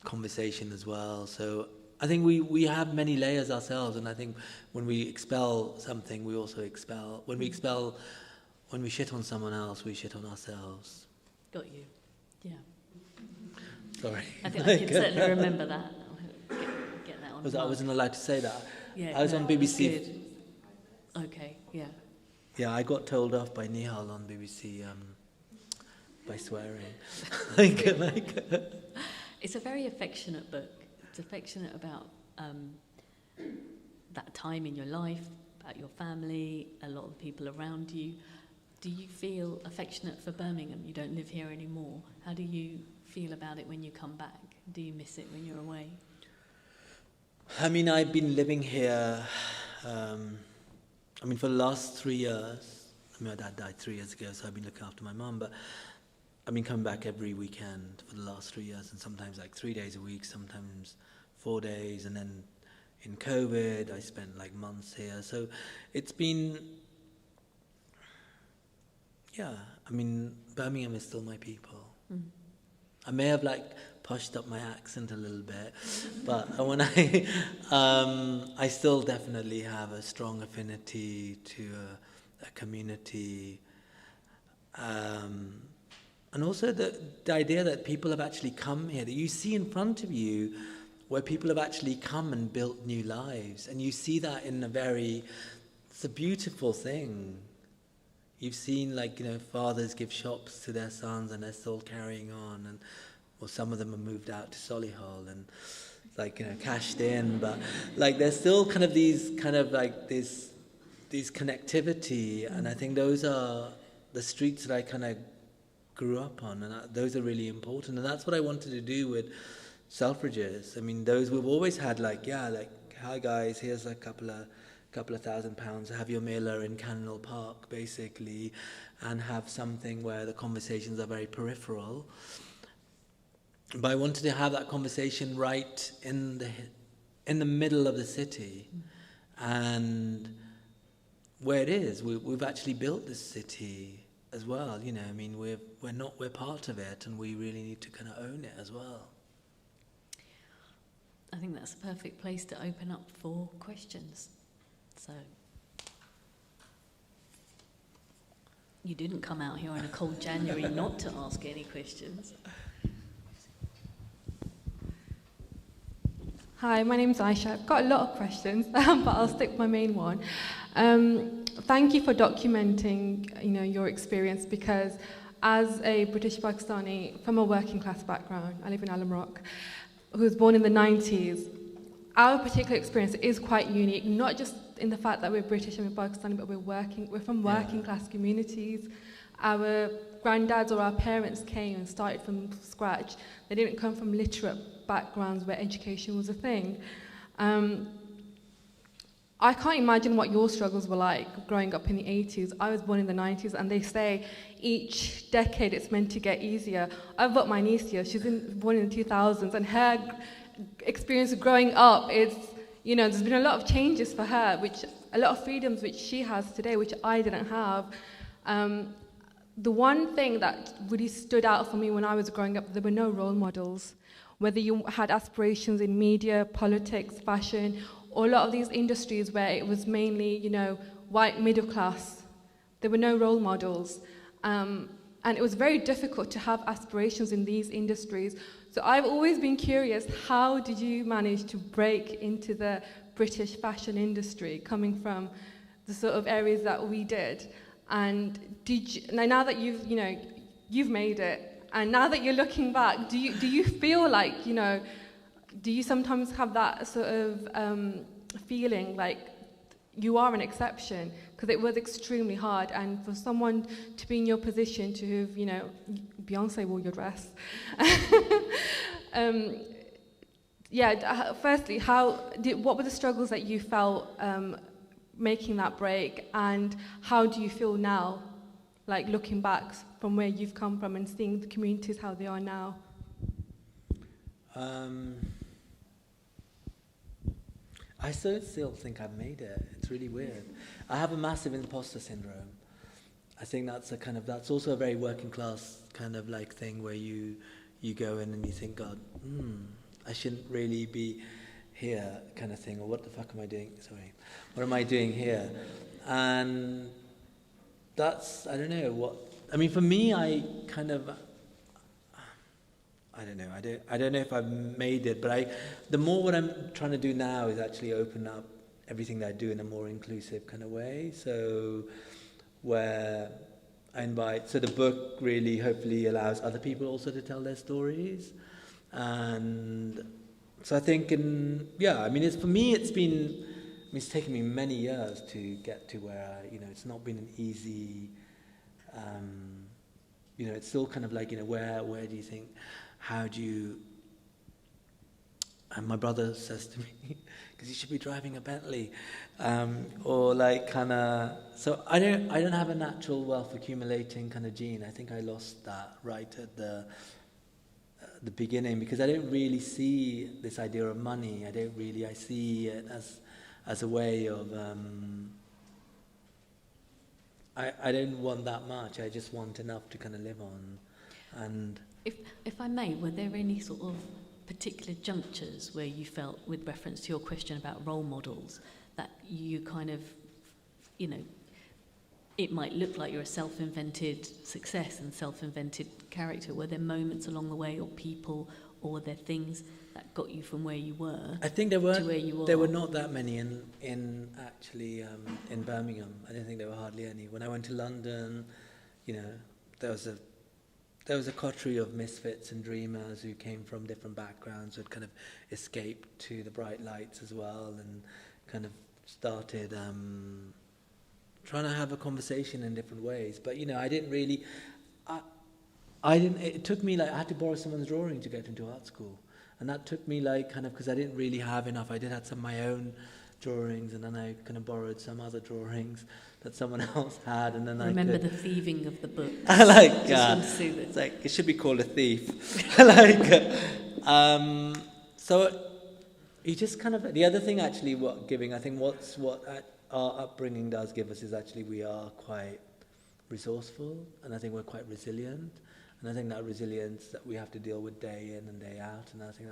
conversation as well. So I think we have many layers ourselves, and I think when we expel something, we also expel. When we shit on someone else, we shit on ourselves. Got you. Yeah. Sorry. I think I can certainly remember that. Get that on. I wasn't allowed to say that. Yeah, I was on BBC. Good. Okay. Yeah. Yeah, I got told off by Nihal on BBC by swearing. It's a very affectionate book. It's affectionate about that time in your life, about your family, a lot of people around you. Do you feel affectionate for Birmingham? You don't live here anymore. How do you feel about it when you come back? Do you miss it when you're away? I mean, I've been living here, for the last 3 years. I mean, my dad died 3 years ago, so I've been looking after my mum, but I've been coming back every weekend for the last 3 years, and sometimes like 3 days a week, sometimes 4 days, and then in COVID, I spent like months here. So it's been, yeah, I mean, Birmingham is still my people. Mm. I may have like pushed up my accent a little bit, but when I still definitely have a strong affinity to a community, and also the idea that people have actually come here, that you see in front of you, where people have actually come and built new lives, and you see that in it's a beautiful thing. You've seen, like, you know, fathers give shops to their sons and they're still carrying on, or some of them have moved out to Solihull and, like, you know, cashed in, but, like, there's still kind of these connectivity, and I think those are the streets that I kind of grew up on, and those are really important, and that's what I wanted to do with Selfridges. I mean, those we've always had, like, yeah, like, hi guys, here's a couple of £1,000, have your mailer in Canal Park, basically, and have something where the conversations are very peripheral. But I wanted to have that conversation right in the middle of the city, and where it is, we've actually built this city as well. You know, I mean, we're part of it, and we really need to kind of own it as well. I think that's a perfect place to open up for questions. So, you didn't come out here on a cold January not to ask any questions. Hi, my name's Aisha. I've got a lot of questions, but I'll stick with my main one. Thank you for documenting, your experience, because as a British Pakistani from a working class background, I live in Alam Rock, who was born in the 90s, our particular experience is quite unique, not just in the fact that we're British and we're Pakistani, but we're from working class communities. Our granddads or our parents came and started from scratch. They didn't come from literate backgrounds where education was a thing. I can't imagine what your struggles were like growing up in the 80s. I was born in the 90s, and they say each decade it's meant to get easier. I've got my niece here. She's born in the 2000s, and her experience of growing up is, there's been a lot of changes for her, a lot of freedoms which she has today, which I didn't have. The one thing that really stood out for me when I was growing up, there were no role models. Whether you had aspirations in media, politics, fashion, or a lot of these industries where it was mainly, white middle class, there were no role models. And it was very difficult to have aspirations in these industries. So I've always been curious, how did you manage to break into the British fashion industry, coming from the sort of areas that we did? And now that you've made it, and now that you're looking back, do you feel like, do you sometimes have that sort of feeling like you are an exception? Because it was extremely hard, and for someone to be in your position to have, Beyonce wore your dress. Firstly, what were the struggles that you felt making that break, and how do you feel now, like looking back from where you've come from and seeing the communities how they are now? I still think I've made it. It's really weird. I have a massive imposter syndrome. I think that's also a very working class kind of like thing where you go in and you think, God, I shouldn't really be here, kind of thing, or what the fuck am I doing? What am I doing here? And that's, I don't know, for me, I don't know if I've made it, but the more what I'm trying to do now is actually open up everything that I do in a more inclusive kind of way. So where I invite, so the book really hopefully allows other people also to tell their stories. And so I think for me it's taken me many years to get to where it's not been an easy, it's still kind of like, where do you think, how do you, and my brother says to me, because you should be driving a Bentley, or like kind of, so I don't have a natural wealth accumulating kind of gene. I think I lost that right at the beginning, because I don't really see this idea of money. I see it as a way of, I don't want that much. I just want enough to kind of live on. And if I may, were there any sort of particular junctures where you felt, with reference to your question about role models, that you kind of, it might look like you're a self-invented success and self-invented character? Were there moments along the way, or people, or were there things that got you from where you were? I think to where you are? There were not that many in Birmingham. I don't think there were hardly any. When I went to London, there was a coterie of misfits and dreamers who came from different backgrounds, who had kind of escaped to the bright lights as well, and kind of started trying to have a conversation in different ways. But I didn't really, it took me I had to borrow someone's drawing to get into art school, and that took me because I didn't really have enough. I did have some of my own drawings, and then I kind of borrowed some other drawings that someone else had, and then remember the thieving of the book. It's like it should be called a thief. So you just kind of, the other thing actually, I think what our upbringing does give us is actually we are quite resourceful, and I think we're quite resilient, and I think that resilience that we have to deal with day in and day out, and I think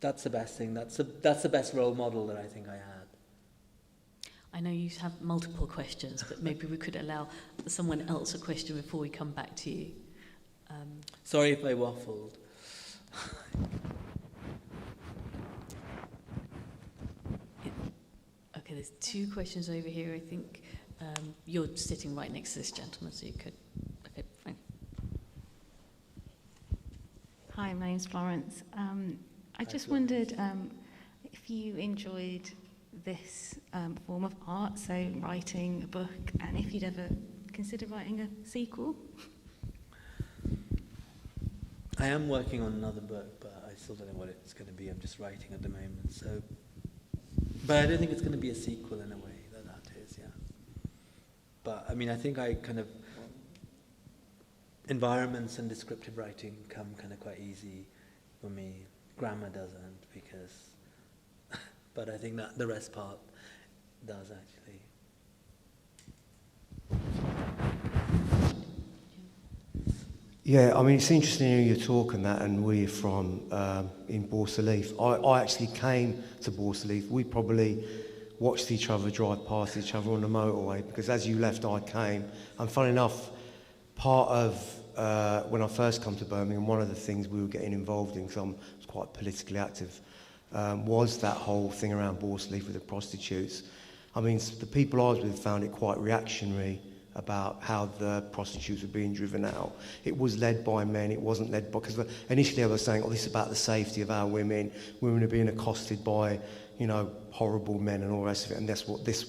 that's the best thing. That's the best role model that I think I had. I know you have multiple questions, but maybe we could allow someone else a question before we come back to you. Sorry if I waffled. there's two questions over here. I think you're sitting right next to this gentleman, so you could. Okay, fine. Hi, my name's Florence. I just wondered if you enjoyed this form of art, so writing a book, and if you'd ever consider writing a sequel. I am working on another book, but I still don't know what it's going to be. I'm just writing at the moment. So, but I don't think it's going to be a sequel in a way that is, yeah. But I mean, I think I kind of environments and descriptive writing come kind of quite easy for me. Grammar doesn't, because, but I think that the rest part does actually. Yeah, I mean, it's interesting hearing you talk and that, and we're from in Borsalif. I actually came to Borsalif. We probably watched each other drive past each other on the motorway, because as you left, I came. And funny enough, part of when I first come to Birmingham, one of the things we were getting involved in, because I was quite politically active, was that whole thing around Borsalif with the prostitutes. I mean, the people I was with found it quite reactionary about how the prostitutes were being driven out. It was led by men, it wasn't led by, because initially I was saying, oh, this is about the safety of our women. Women are being accosted by, you know, horrible men and all the rest of it, and that's what this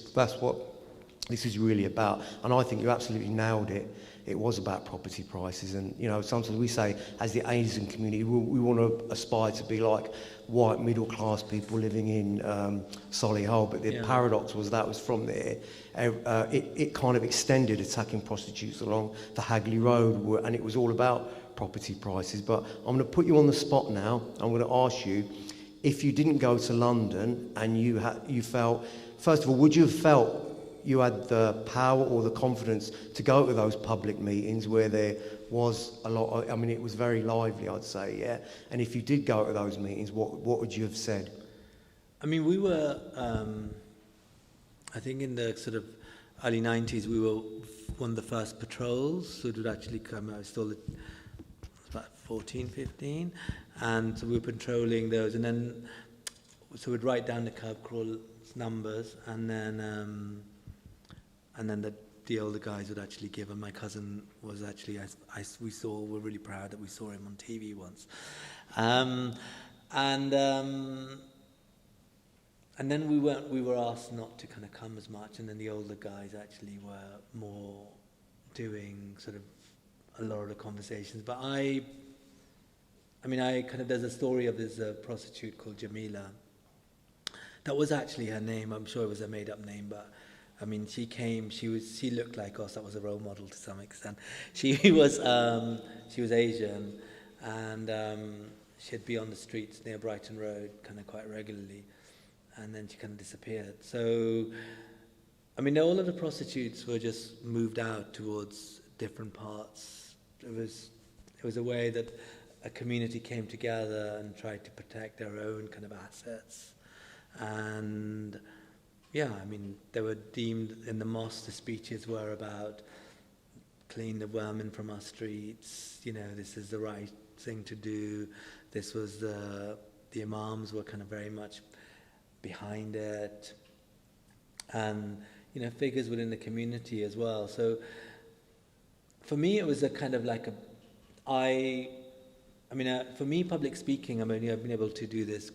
is really about. And I think you absolutely nailed it. It was about property prices, and you know, sometimes we say, as the Asian community, we want to aspire to be like white middle class people living in Solihull, but the paradox was that was from there. It kind of extended attacking prostitutes along the Hagley Road, and it was all about property prices. But I'm going to put you on the spot now. I'm going to ask you, if you didn't go to London and you felt, first of all, would you have felt you had the power or the confidence to go to those public meetings where there was a lot of, I mean, it was very lively, I'd say, yeah? And if you did go to those meetings, what would you have said? I mean, we were, I think in the sort of early 90s, we were one of the first patrols, so it would actually come, I was still about 14, 15, and so we were patrolling those, and then, so we'd write down the curb crawl numbers, and then the older guys would actually give them. My cousin was actually, we're really proud that we saw him on TV once. And then we were asked not to kind of come as much, and then the older guys actually were more doing sort of a lot of the conversations. But I mean, there's a story of this prostitute called Jamila. That was actually her name. I'm sure it was a made-up name, but I mean, she looked like us. That was a role model to some extent. She was Asian, and she'd be on the streets near Brighton Road kind of quite regularly, and then she kind of disappeared. So, I mean, all of the prostitutes were just moved out towards different parts. It was a way that a community came together and tried to protect their own kind of assets. And yeah, I mean, they were deemed in the mosque, the speeches were about clean the vermin from our streets, you know, this is the right thing to do. This was the imams were kind of very much behind it, and you know, figures within the community as well. So for me, it was a kind of like for me, public speaking, I've been able to do this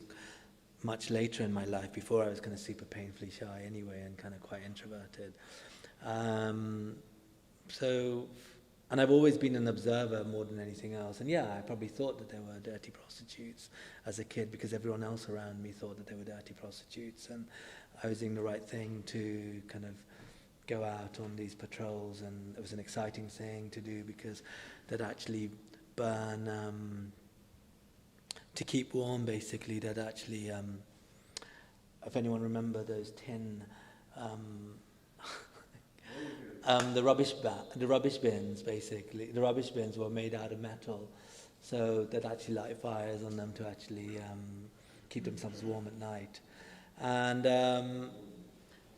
much later in my life. Before I was kind of super painfully shy anyway, and kind of quite introverted. And I've always been an observer more than anything else. And yeah, I probably thought that there were dirty prostitutes as a kid, because everyone else around me thought that they were dirty prostitutes, and I was doing the right thing to kind of go out on these patrols, and it was an exciting thing to do, because they'd actually burn to keep warm, basically. They'd actually, if anyone remember those tin, the rubbish bins, basically. The rubbish bins were made out of metal, so they'd actually light fires on them to actually keep themselves warm at night. And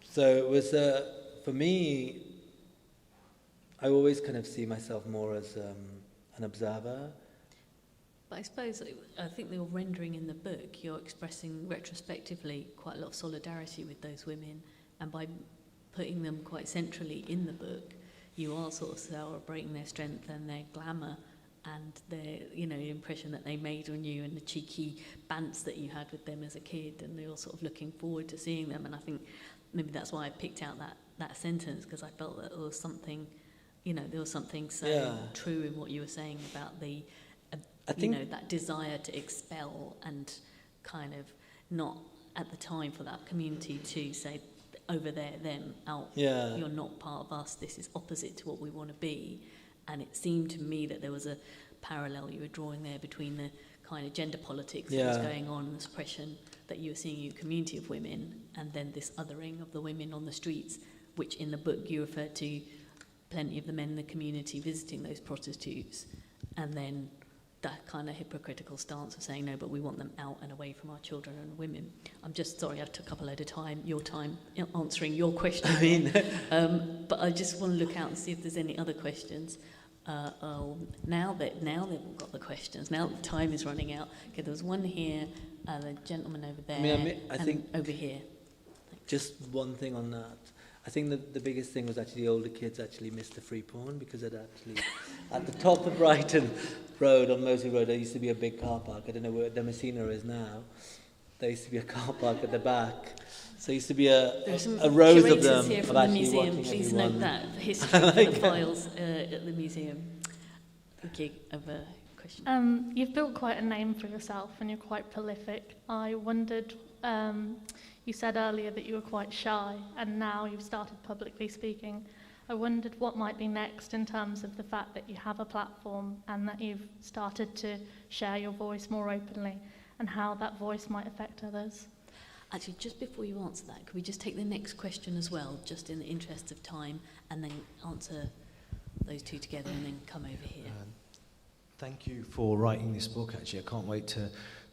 so it was, for me, I always kind of see myself more as an observer. But I suppose, I think the rendering in the book, you're expressing retrospectively quite a lot of solidarity with those women and by putting them quite centrally in the book, you are sort of celebrating their strength and their glamour and their, the impression that they made on you and the cheeky bants that you had with them as a kid, and you're sort of looking forward to seeing them. And I think maybe that's why I picked out that sentence, because I felt that there was something, there was something so true in what you were saying about the, that desire to expel and kind of not at the time for that community to say, over there, them, out, you're not part of us, this is opposite to what we want to be. And it seemed to me that there was a parallel you were drawing there between the kind of gender politics that was going on, the suppression that you were seeing in your community of women, and then this othering of the women on the streets, which in the book you referred to plenty of the men in the community visiting those prostitutes, and then that kind of hypocritical stance of saying, no, but we want them out and away from our children and women. I'm just sorry I took up a load of time, your time, answering your question. I mean, but I just want to look out and see if there's any other questions. Now they've all got the questions. Now the time is running out. Okay, there was one here, the gentleman over there, I think over here. Thanks. Just one thing on that. I think the biggest thing was actually the older kids actually missed the free porn, because it actually, at the top of Brighton Road, on Moseley Road, there used to be a big car park. I don't know where the Messina is now. There used to be a car park at the back. So there used to be a rows of them. Here from the museum. Please note that history for the files at the museum. Thank you. Over a question. You've built quite a name for yourself, and you're quite prolific. I wondered. You said earlier that you were quite shy, and now you've started publicly speaking. I wondered what might be next in terms of the fact that you have a platform and that you've started to share your voice more openly, and how that voice might affect others. Actually, just before you answer that, could we just take the next question as well, just in the interest of time, and then answer those two together and then come over here. Thank you for writing this book, actually. I can't wait to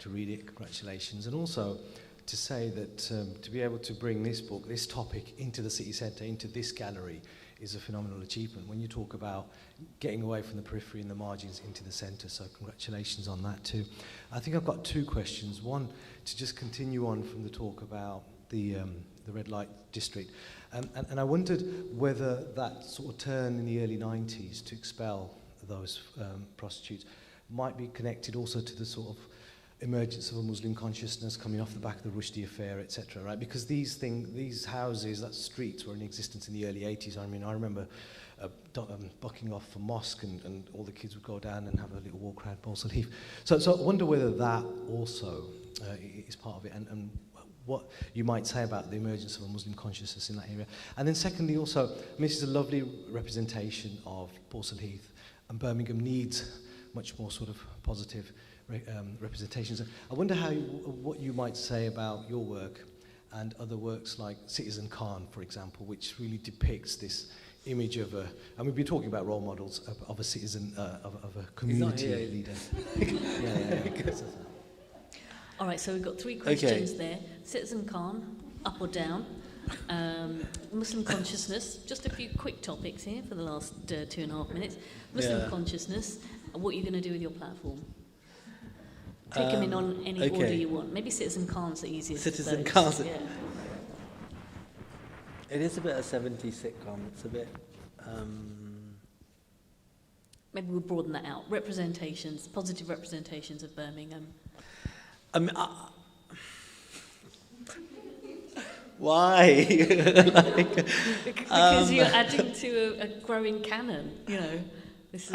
read it. Congratulations. And also to say that to be able to bring this book, this topic, into the city centre, into this gallery, is a phenomenal achievement when you talk about getting away from the periphery and the margins into the centre. So congratulations on that too. I think I've got two questions. One, to just continue on from the talk about the red light district. And I wondered whether that sort of turn in the early 90s to expel those prostitutes might be connected also to the sort of emergence of a Muslim consciousness coming off the back of the Rushdie affair, etc., right? Because these houses, that streets, were in existence in the early 80s. I mean, I remember bucking off for mosque, and all the kids would go down and have a little walk around Balsa Leaf. So I wonder whether that also is part of it, and what you might say about the emergence of a Muslim consciousness in that area. And then secondly, also, I mean, this is a lovely representation of Balsa Heath, and Birmingham needs much more sort of positive representations. I wonder what you might say about your work and other works like Citizen Khan, for example, which really depicts this image of a, and we've been talking about role models of a citizen, of a community leader. Yeah. All right, so we've got three questions there. Citizen Khan, up or down? Muslim consciousness, just a few quick topics here for the last 2.5 minutes. Muslim consciousness, and what you're going to do with your platform. Take them in on any order you want. Maybe Citizen Khan's the easiest. Citizen Khan's. Yeah. It is a bit of a 70s sitcom. It's a bit... Maybe we'll broaden that out. Representations, positive representations of Birmingham. Why? Because you're adding to a growing canon, you know. This is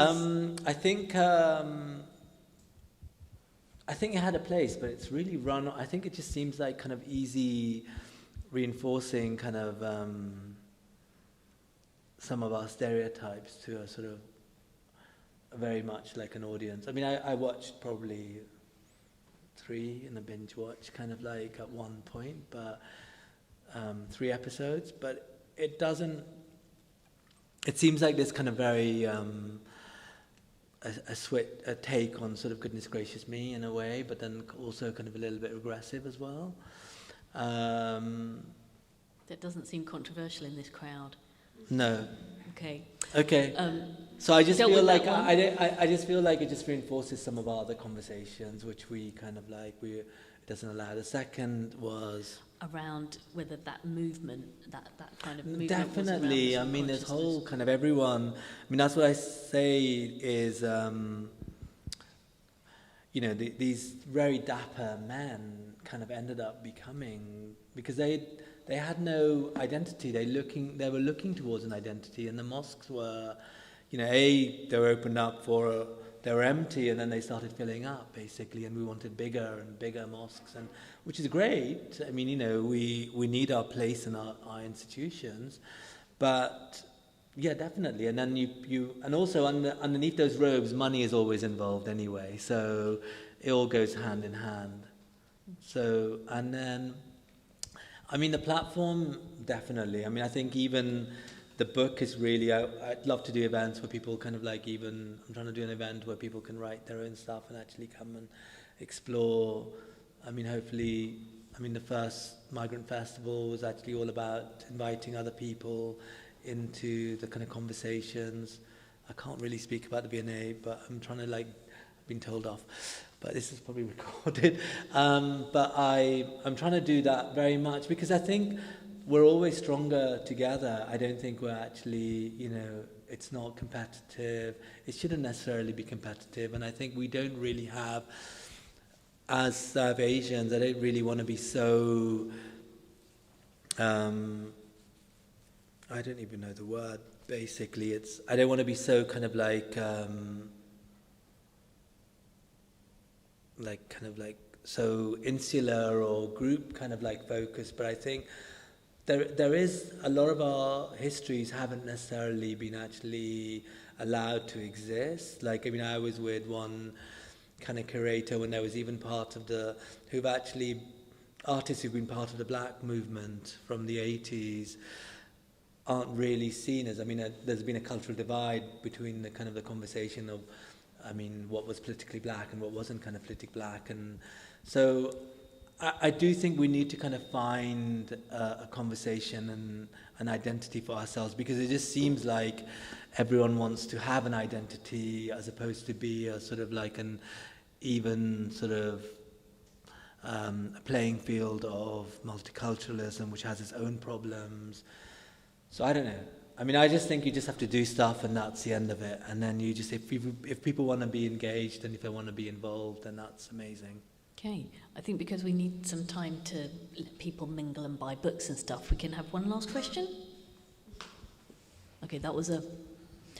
I think it had a place, but it's really run. I think it just seems like kind of easy reinforcing kind of some of our stereotypes to a sort of very much like an audience. I mean, I watched probably 3 in a binge watch, kind of like at one point, but 3 episodes. But it doesn't. It seems like this kind of very a take on sort of goodness gracious me in a way, but then also kind of a little bit regressive as well. That doesn't seem controversial in this crowd. No. Okay. So I just feel like I just feel like it just reinforces some of our other conversations, which we kind of like. It doesn't allow. The second was around whether that movement, that kind of movement. Definitely. I mean, this whole kind of everyone. I mean, that's what I say is, these very dapper men kind of ended up becoming, because they had no identity. They were looking towards an identity, and the mosques were, they were opened up for. They were empty, and then they started filling up, basically, and we wanted bigger and bigger mosques, and which is great. I mean, we need our place in our institutions, but yeah, definitely. And then and also underneath those robes, money is always involved anyway, so it all goes hand in hand. So, and then, I mean, the platform, definitely. I mean, I think even the book is really, I'd love to do events where people kind of I'm trying to do an event where people can write their own stuff and actually come and explore. I mean, hopefully, the first Migrant Festival was actually all about inviting other people into the kind of conversations. I can't really speak about the V&A, but I'm trying to, I've been told off, but this is probably recorded. But I'm trying to do that very much because I think we're always stronger together. I don't think we're actually, it's not competitive. It shouldn't necessarily be competitive. And I think we don't really have, as South Asians, I don't really want to be so, I don't even know the word, basically. I don't want to be so kind of so insular or group kind of focused, but I think there is a lot of our histories haven't necessarily been actually allowed to exist. I was with one kind of curator when there was even part of artists who've been part of the black movement from the 80s aren't really seen as, there's been a cultural divide between the kind of the conversation of, what was politically black and what wasn't kind of politically black. And so I do think we need to kind of find a conversation and an identity for ourselves, because it just seems like everyone wants to have an identity as opposed to be a sort of an even sort of a playing field of multiculturalism, which has its own problems. So I don't know. I just think you just have to do stuff, and that's the end of it. And then you just, if people want to be engaged and if they want to be involved, then that's amazing. Okay, I think because we need some time to let people mingle and buy books and stuff, we can have one last question? Okay, that was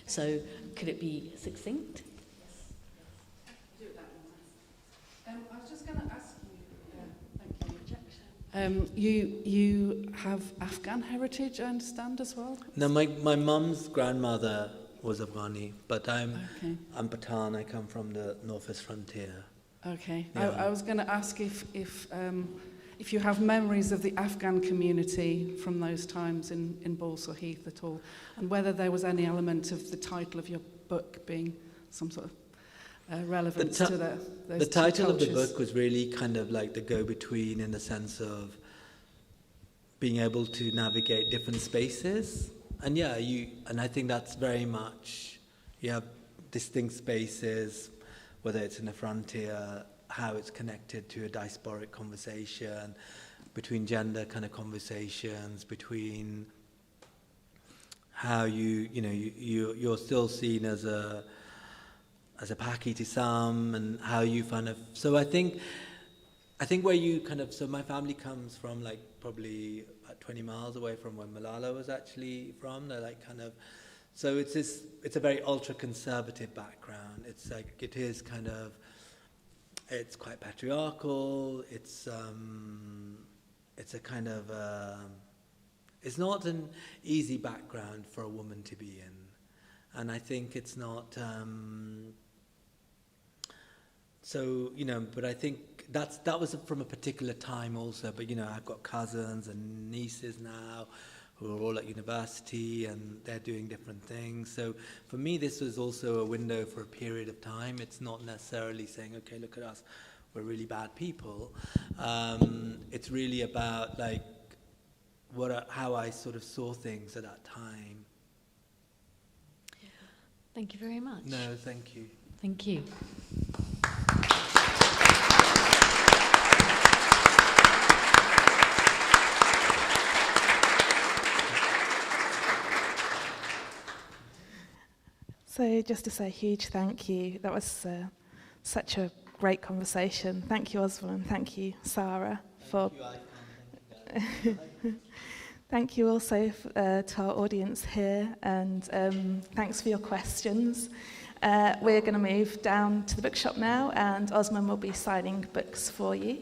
so could it be succinct? Yes. Do it that one. I was just going to ask you, you have Afghan heritage, I understand, as well? No, my mum's grandmother was Afghani, but I'm Pathan. I come from the northwest frontier. Okay. Yeah. I was going to ask if you have memories of the Afghan community from those times in Balsall Heath at all, and whether there was any element of the title of your book being some sort of relevance to those the title cultures. of the book was really kind of like the go-between, in the sense of being able to navigate different spaces. And yeah, and I think that's very much, you have distinct spaces, whether it's in the frontier, how it's connected to a diasporic conversation, between gender kind of conversations, between how you're still seen as a Paki to some, and how you kind of, so I think where you kind of, so my family comes from probably about 20 miles away from where Malala was actually from. They're so it's a very ultra-conservative background. It's it's quite patriarchal. It's a kind of, it's not an easy background for a woman to be in. And I think it's not, but I think that was from a particular time also. But, I've got cousins and nieces now who are all at university, and they're doing different things. So for me, this was also a window for a period of time. It's not necessarily saying, okay, look at us, we're really bad people. It's really about how I sort of saw things at that time. Thank you very much. No, thank you. Thank you. So just to say a huge thank you. That was such a great conversation. Thank you, Osman. Thank you, Sara, for... Thank you also to our audience here, and thanks for your questions. We're going to move down to the bookshop now, and Osman will be signing books for you.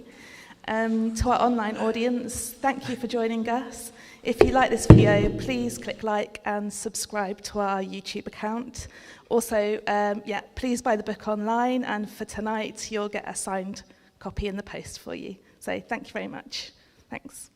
To our online audience, thank you for joining us. If you like this video, please click like and subscribe to our YouTube account. Also, please buy the book online, and for tonight, you'll get a signed copy in the post for you. So thank you very much. Thanks.